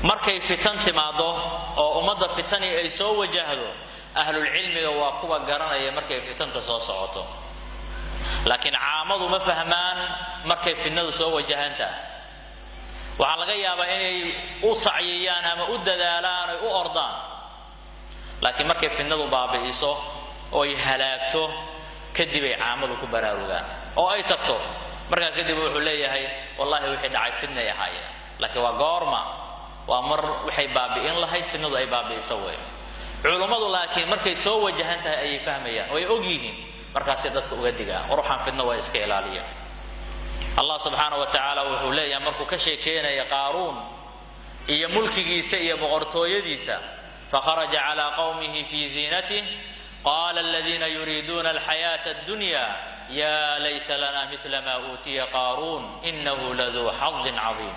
markay fitan timaado oo ummadda fitani ay soo wajahdo ahlul cilmiga waa kuwa garanaya markay fitanta soo socoto laakiin caamadu ma fahmaan markay fitnadu soo wajahanta waxa laga yaabaa inay u sacyiyaan ama u dadaalaan oo u ordaan laakiin markay fitnadu baabi'iso oo ay halaagto kadib ay caamadu ku baraarugaan oo ay tagto markaa kadib wuxuu leeyahay wallahi wixii dhacay fitna ay ahaayeen laakiin waa goorma waa mar waxay baabi'in lahayd fitnadu ay baabi'iso way culimadu laakiin markay soo wajahantahay ay fahmayaan oo ay og yihiin markaas dadka uga digaan ruuxan fitna waa iska ilaaliya Allah subhanahu wa ta'ala wuxuu leeyahay markuu ka sheekeynaya qaaruun iyo mulkigiisa iyo boqortooyadiisa فخرج على قومه في زينته قال الذين يريدون الحياة الدنيا يا ليت لنا مثل ما أوتي قارون إنه لذو حظ عظيم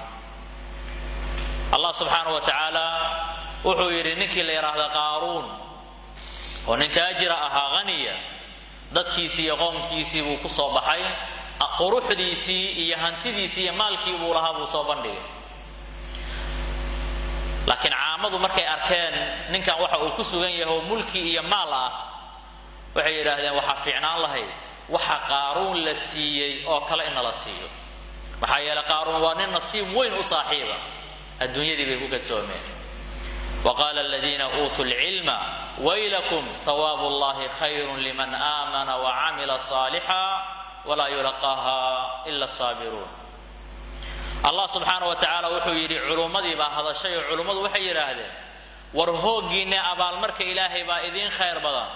الله سبحانه وتعالى وحير نكي ليراه قارون ونتاجر أها غنية dadkiisii iyo qoomkiisii buu ku soo baxay quruxdiisii iyo hantidiisii iyo maalkii uu lahaa buu soo bandhigay laakiin caamadu markay arkeen ninkan waxa uu ku sugan yahay mulki iyo maal ah waxay yiraahdeen waxa fiicnaan lahayd waxa qaaruun la siiyay oo kale in la siiyo waxa yeelay qaaruun waa nin nasiib weyn u saaxiiba adduunyadii bay ku kadsoomeen وقال الذين أوتوا العلم ويلكم ثواب الله خير لمن آمن وعمل صالحا ولا يلقاها إلا الصابرون الله سبحانه وتعالى وحو يري علومدي با هذا الشيء علومد وحي يراهدين ورهوغينا أبال مرك إلهي با إذين خير بدن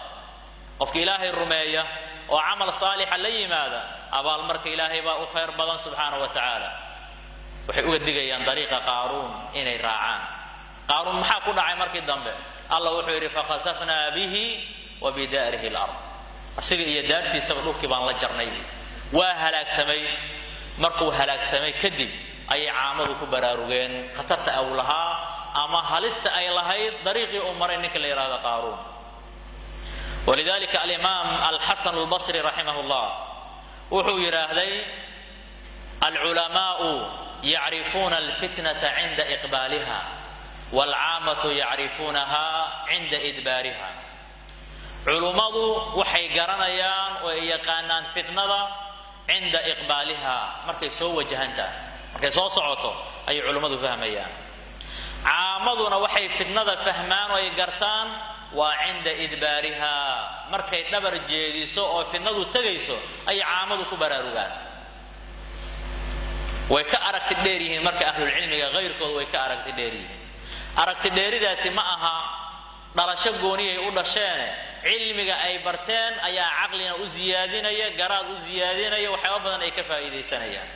قفك إلهي الرمية وعمل صالح لي ماذا أبال مرك إلهي با خير بدن سبحانه وتعالى وحي أقدقيا طريق قارون إني راعان قارون maxaa ku dhacay markii dambe Allah wuxuu yiri fakhasafna bihi wa bidarihi al-ard asiga iyo daartiisa dhulkii baan la jarnay waa halaagsamay markuu halaagsamay kadib ay caamadu ku baraarugeen khatarta awlaha ama halista ay lahayd dariiqii uu maray ninka la yiraahdo qaaruun ولذلك الإمام الحسن البصري رحمه الله وحو يراهدي العلماء يعرفون الفتنة عند إقبالها والعامة يعرفونها عند إدبارها علماء وحي قرنيان ويقانان فتنة عند إقبالها مركي سو وجهنتا مركي سو صعوتو أي علماء فهميان عامضنا وحي فتنة فهمان ويقرتان وعند إدبارها مركي دبر جيديسو أو فتنة تغيسو أي عامض كبراروغان ويكأرك تديريهن مركي أهل العلم غيركو ويكأرك تديريهن aragti dheeridaasi ma aha dhalasho gooni ay u dhasheen cilmiga ay barteen ayaa aqliga u ziyaadinaya garaad u ziyaadinaya waxyaabo badan ay ka faa'iideysanayaan